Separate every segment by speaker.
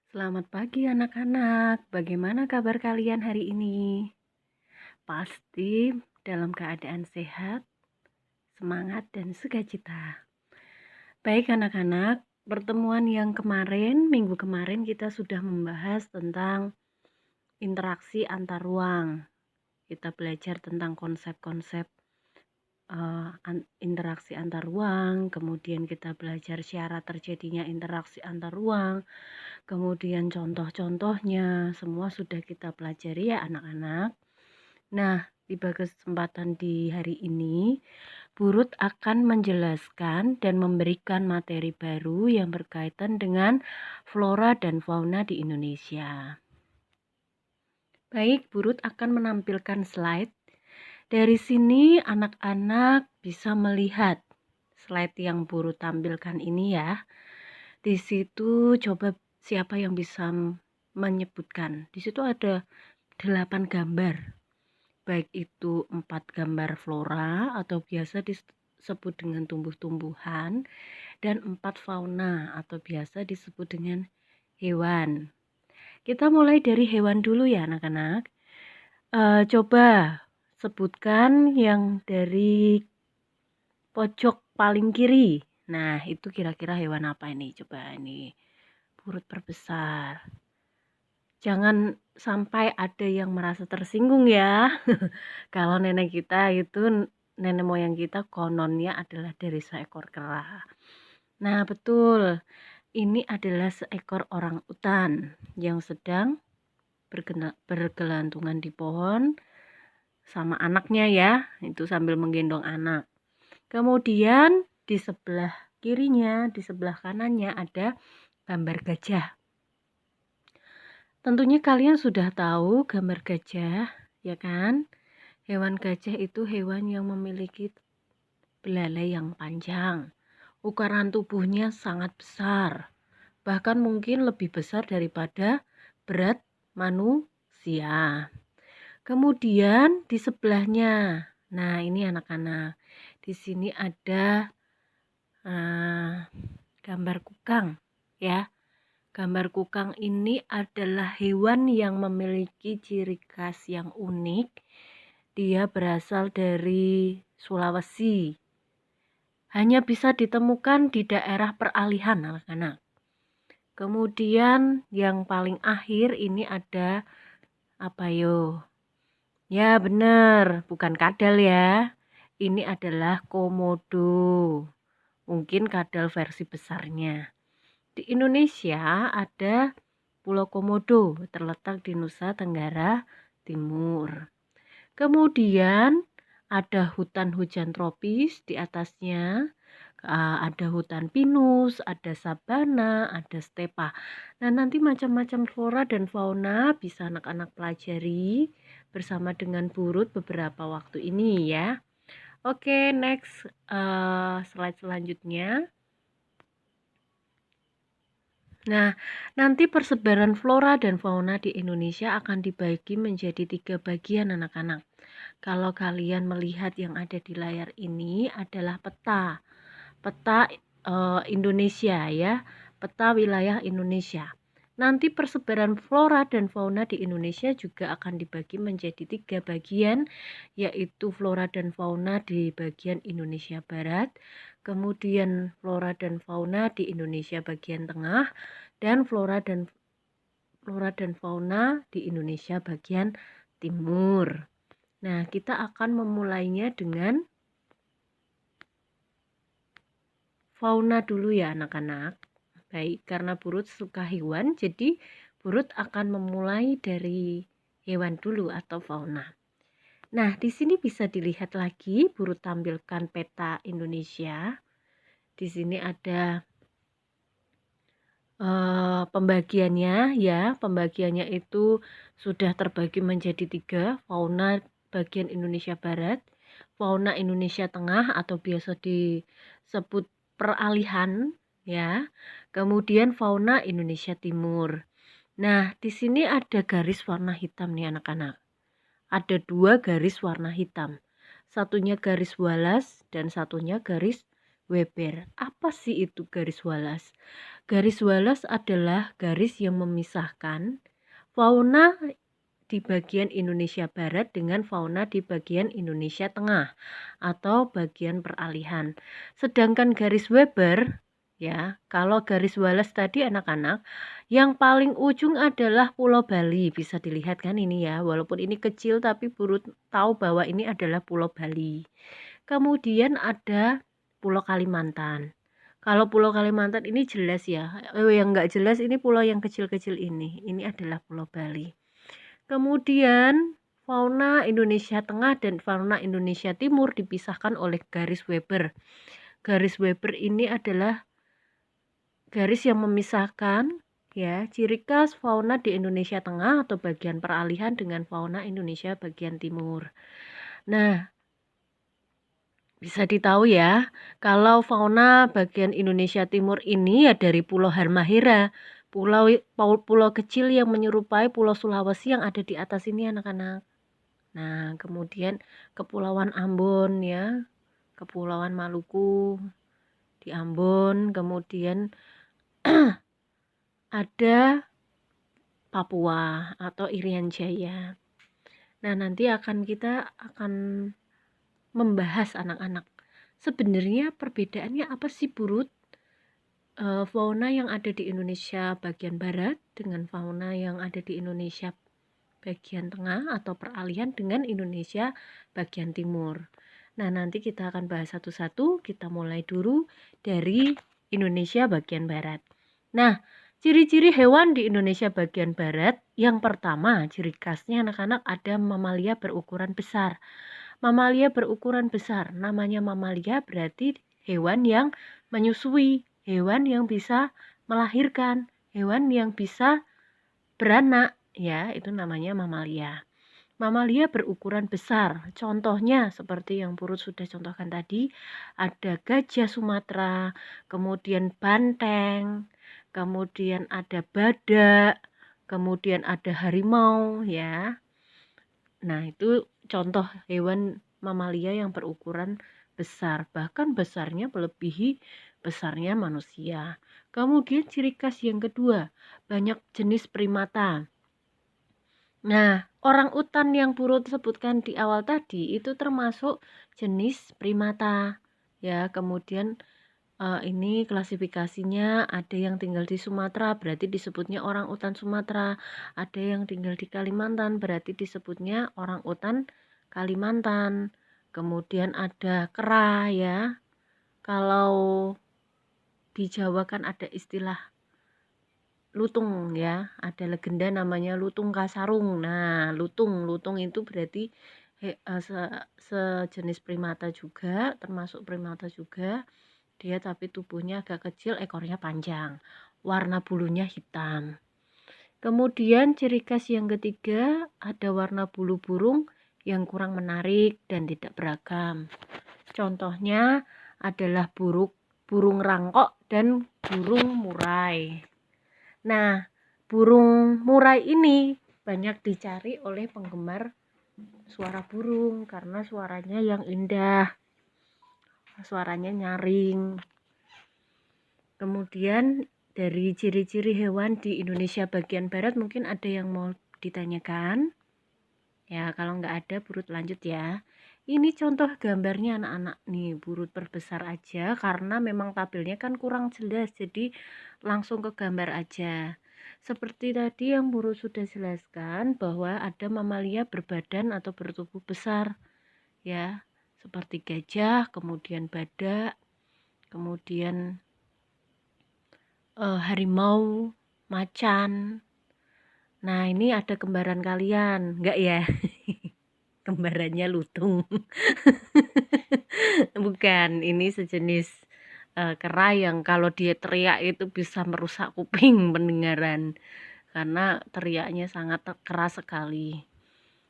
Speaker 1: Selamat pagi anak-anak, bagaimana kabar kalian hari ini? Pasti dalam keadaan sehat, semangat, dan sukacita. Baik anak-anak, pertemuan yang kemarin, minggu kemarin kita sudah membahas tentang interaksi antar ruang. Kita belajar tentang konsep-konsep interaksi antar ruang, kemudian kita belajar syarat terjadinya interaksi antar ruang, kemudian contoh-contohnya, semua sudah kita pelajari ya anak-anak. Nah, di kesempatan di hari ini, Burut akan menjelaskan dan memberikan materi baru yang berkaitan dengan flora dan fauna di Indonesia. Baik, Burut akan menampilkan slide. Dari sini anak-anak bisa melihat slide yang Burut tampilkan ini ya. Di situ coba siapa yang bisa menyebutkan. Di situ ada 8 gambar. Baik itu 4 gambar flora atau biasa disebut dengan tumbuh-tumbuhan dan 4 fauna atau biasa disebut dengan hewan. Kita mulai dari hewan dulu ya anak-anak. Coba sebutkan yang dari pojok paling kiri. Nah, itu kira-kira hewan apa ini? Coba ini Burut perbesar. Jangan sampai ada yang merasa tersinggung ya. Kalau nenek kita itu, nenek moyang kita kononnya adalah dari seekor kera. Nah, betul. Ini adalah seekor orang utan yang sedang bergelantungan di pohon sama anaknya ya. Itu sambil menggendong anak. Kemudian di sebelah kirinya, di sebelah kanannya ada gambar gajah. Tentunya kalian sudah tahu gambar gajah, ya kan? Hewan gajah itu hewan yang memiliki belalai yang panjang. Ukuran tubuhnya sangat besar, bahkan mungkin lebih besar daripada berat manusia. Kemudian di sebelahnya, nah ini anak-anak, di sini ada gambar kukang, ya. Gambar kukang ini adalah hewan yang memiliki ciri khas yang unik. Dia berasal dari Sulawesi. Hanya bisa ditemukan di daerah peralihan anak-anak. Kemudian yang paling akhir ini ada apa yo? Ya benar, bukan kadal ya. Ini adalah komodo. Mungkin kadal versi besarnya. Di Indonesia ada Pulau Komodo terletak di Nusa Tenggara Timur. Kemudian ada hutan hujan tropis di atasnya, ada hutan pinus, ada sabana, ada stepa. Nah, nanti macam-macam flora dan fauna bisa anak-anak pelajari bersama dengan Burut beberapa waktu ini ya. Oke, next slide selanjutnya. Nah, nanti persebaran flora dan fauna di Indonesia akan dibagi menjadi 3 bagian anak-anak. Kalau kalian melihat yang ada di layar ini adalah peta Indonesia ya, peta wilayah Indonesia. Nanti persebaran flora dan fauna di Indonesia juga akan dibagi menjadi 3 bagian, yaitu flora dan fauna di bagian Indonesia Barat, kemudian flora dan fauna di Indonesia bagian tengah, dan flora dan fauna di Indonesia bagian timur. Nah, kita akan memulainya dengan fauna dulu ya anak-anak. Baik, karena Burut suka hewan, jadi Burut akan memulai dari hewan dulu atau fauna. Nah, di sini bisa dilihat lagi Burut tampilkan peta Indonesia. Di sini ada pembagiannya ya, pembagiannya itu sudah terbagi menjadi 3, fauna bagian Indonesia Barat, fauna Indonesia Tengah atau biasa disebut peralihan ya, kemudian fauna Indonesia Timur. Nah, di sini ada garis warna hitam nih anak-anak. Ada 2 garis warna hitam. Satunya garis walas dan satunya garis Weber. Apa sih itu garis walas? Garis walas adalah garis yang memisahkan fauna di bagian Indonesia Barat dengan fauna di bagian Indonesia Tengah atau bagian peralihan. Sedangkan garis Weber, ya, kalau garis walas tadi anak-anak, yang paling ujung adalah Pulau Bali. Bisa dilihat kan ini ya, walaupun ini kecil tapi Burut tahu bahwa ini adalah Pulau Bali. Kemudian ada Pulau Kalimantan. Kalau Pulau Kalimantan ini jelas ya, yang nggak jelas ini pulau yang kecil-kecil ini. Ini adalah Pulau Bali. Kemudian fauna Indonesia Tengah dan fauna Indonesia Timur dipisahkan oleh garis Weber. Garis Weber ini adalah garis yang memisahkan ya ciri khas fauna di Indonesia Tengah atau bagian peralihan dengan fauna Indonesia bagian timur. Nah, bisa ditahu ya, kalau fauna bagian Indonesia Timur ini ya dari Pulau Halmahera, pulau pulau kecil yang menyerupai Pulau Sulawesi yang ada di atas ini anak-anak. Nah, kemudian Kepulauan Ambon ya, Kepulauan Maluku di Ambon, kemudian ada Papua atau Irian Jaya. Nah, nanti kita akan membahas anak-anak. Sebenarnya perbedaannya apa sih Burut? Fauna yang ada di Indonesia bagian barat dengan fauna yang ada di Indonesia bagian tengah atau peralihan dengan Indonesia bagian timur. Nah, nanti kita akan bahas satu-satu. Kita mulai dulu dari Indonesia bagian barat. Nah, ciri-ciri hewan di Indonesia bagian barat, yang pertama ciri khasnya anak-anak ada mamalia berukuran besar. Mamalia berukuran besar, namanya mamalia berarti hewan yang menyusui, hewan yang bisa melahirkan, hewan yang bisa beranak, ya, itu namanya mamalia. Mamalia berukuran besar, contohnya seperti yang Purut sudah contohkan tadi, ada gajah Sumatera, kemudian banteng, kemudian ada badak, kemudian ada harimau, ya. Nah, itu contoh hewan mamalia yang berukuran besar, bahkan besarnya melebihi besarnya manusia. Kemudian ciri khas yang kedua, banyak jenis primata. Nah, orang utan yang Purut sebutkan di awal tadi itu termasuk jenis primata. Ya, kemudian ini klasifikasinya ada yang tinggal di Sumatera berarti disebutnya orang utan Sumatera, ada yang tinggal di Kalimantan berarti disebutnya orang utan Kalimantan. Kemudian ada kera ya. Kalau di Jawa kan ada istilah lutung ya, ada legenda namanya lutung kasarung. Nah, lutung itu berarti sejenis primata juga, termasuk primata juga. Dia tapi tubuhnya agak kecil, ekornya panjang, warna bulunya hitam. Kemudian ciri khas yang ketiga, ada warna bulu burung yang kurang menarik dan tidak beragam. Contohnya adalah burung rangkok dan burung murai. Nah, burung murai ini banyak dicari oleh penggemar suara burung karena suaranya yang indah, suaranya nyaring. Kemudian dari ciri-ciri hewan di Indonesia bagian barat mungkin ada yang mau ditanyakan? Ya, kalau nggak ada Burut lanjut ya. Ini contoh gambarnya anak-anak nih, Burut perbesar aja karena memang tabelnya kan kurang jelas, jadi langsung ke gambar aja. Seperti tadi yang Burut sudah jelaskan bahwa ada mamalia berbadan atau bertubuh besar ya, seperti gajah, kemudian badak, kemudian harimau, macan. Nah, ini ada kembaran kalian, enggak ya? Kembarannya lutung. Bukan, ini sejenis kera yang kalau dia teriak itu bisa merusak kuping pendengaran karena teriaknya sangat keras sekali.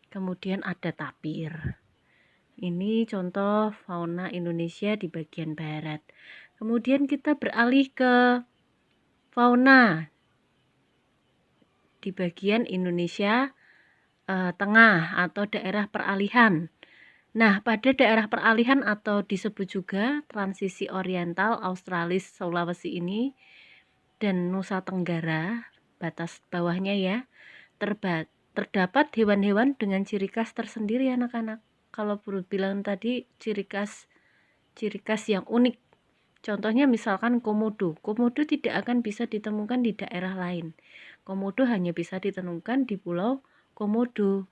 Speaker 1: Kemudian ada tapir. Ini contoh fauna Indonesia di bagian barat. Kemudian kita beralih ke fauna di bagian Indonesia tengah atau daerah peralihan. Nah, pada daerah peralihan atau disebut juga transisi oriental Australis Sulawesi ini dan Nusa Tenggara, batas bawahnya ya, terdapat hewan-hewan dengan ciri khas tersendiri anak-anak. Kalau Buru bilang tadi ciri khas yang unik. Contohnya misalkan komodo. Komodo tidak akan bisa ditemukan di daerah lain. Komodo hanya bisa ditemukan di Pulau Komodo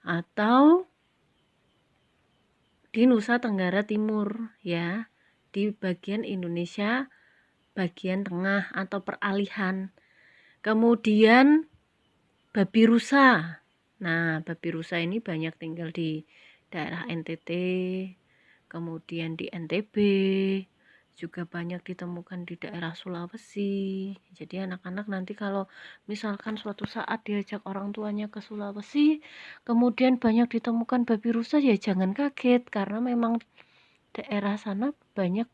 Speaker 1: atau di Nusa Tenggara Timur ya, di bagian Indonesia bagian tengah atau peralihan. Kemudian babi rusa. Nah, babi rusa ini banyak tinggal di daerah NTT, kemudian di NTB, juga banyak ditemukan di daerah Sulawesi. Jadi anak-anak nanti kalau misalkan suatu saat diajak orang tuanya ke Sulawesi, kemudian banyak ditemukan babi rusa, ya jangan kaget karena memang daerah sana banyak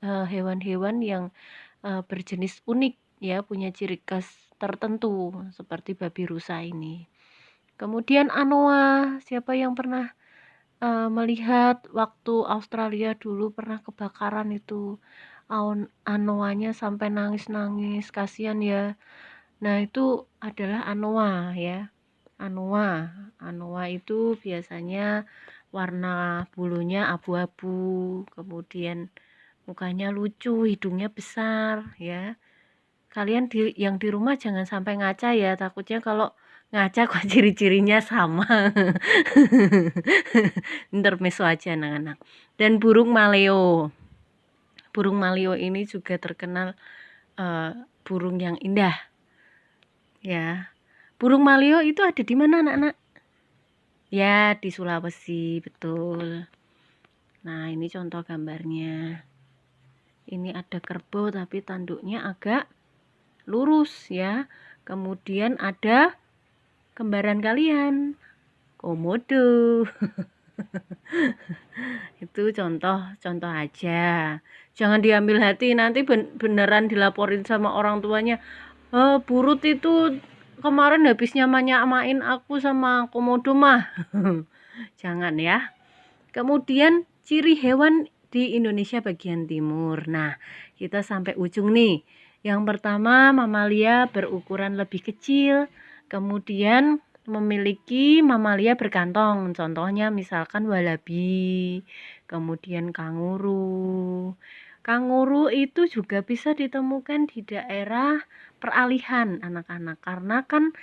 Speaker 1: hewan-hewan yang berjenis unik ya, punya ciri khas tertentu seperti babi rusa ini. Kemudian anoa, siapa yang pernah melihat waktu Australia dulu pernah kebakaran itu, anoanya sampai nangis-nangis, kasihan ya. Nah, itu adalah anoa ya. Anoa itu biasanya warna bulunya abu-abu, kemudian mukanya lucu, hidungnya besar ya. Kalian yang di rumah jangan sampai ngaca ya, takutnya kalau ngaca kok ciri-cirinya sama. Intermezzo aja anak-anak. Dan burung maleo. Burung maleo ini juga terkenal burung yang indah. Ya. Burung maleo itu ada di mana anak-anak? Ya, di Sulawesi, betul. Nah, ini contoh gambarnya. Ini ada kerbau tapi tanduknya agak lurus ya. Kemudian ada kembaran kalian, komodo. Itu contoh aja. Jangan diambil hati, nanti beneran dilaporin sama orang tuanya. Burut itu kemarin habis nyamain aku sama komodo mah. Jangan ya. Kemudian ciri hewan di Indonesia bagian timur. Nah, kita sampai ujung nih. Yang pertama, mamalia berukuran lebih kecil, kemudian memiliki mamalia berkantong. Contohnya misalkan walabi, kemudian kanguru. Kanguru itu juga bisa ditemukan di daerah peralihan anak-anak, karena kan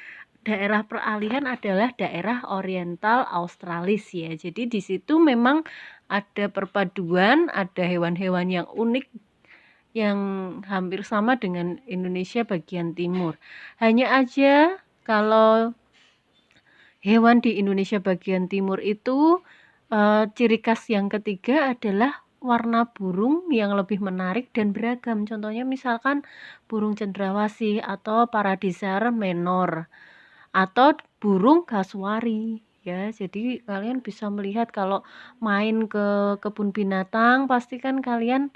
Speaker 1: daerah peralihan adalah daerah oriental Australis ya. Jadi di situ memang ada perpaduan, ada hewan-hewan yang unik yang hampir sama dengan Indonesia bagian timur. Hanya aja kalau hewan di Indonesia bagian timur itu ciri khas yang ketiga adalah warna burung yang lebih menarik dan beragam. Contohnya misalkan burung cendrawasih atau paradisar menor atau burung kasuari ya. Jadi kalian bisa melihat kalau main ke kebun binatang, pasti kan kalian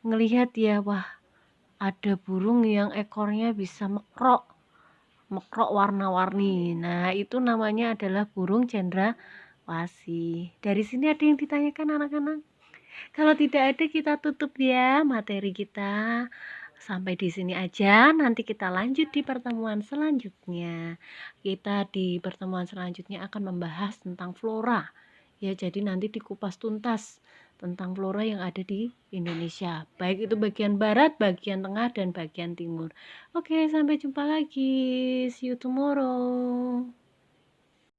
Speaker 1: ngelihat ya, wah ada burung yang ekornya bisa mekrok warna-warni. Nah, itu namanya adalah burung cendrawasih. Dari sini ada yang ditanyakan anak-anak? Kalau tidak ada, kita tutup ya materi kita. Sampai di sini aja, nanti kita lanjut di pertemuan selanjutnya. Kita di pertemuan selanjutnya akan membahas tentang flora. Ya, jadi nanti dikupas tuntas tentang flora yang ada di Indonesia. Baik itu bagian barat, bagian tengah, dan bagian timur. Oke, sampai jumpa lagi. See you tomorrow.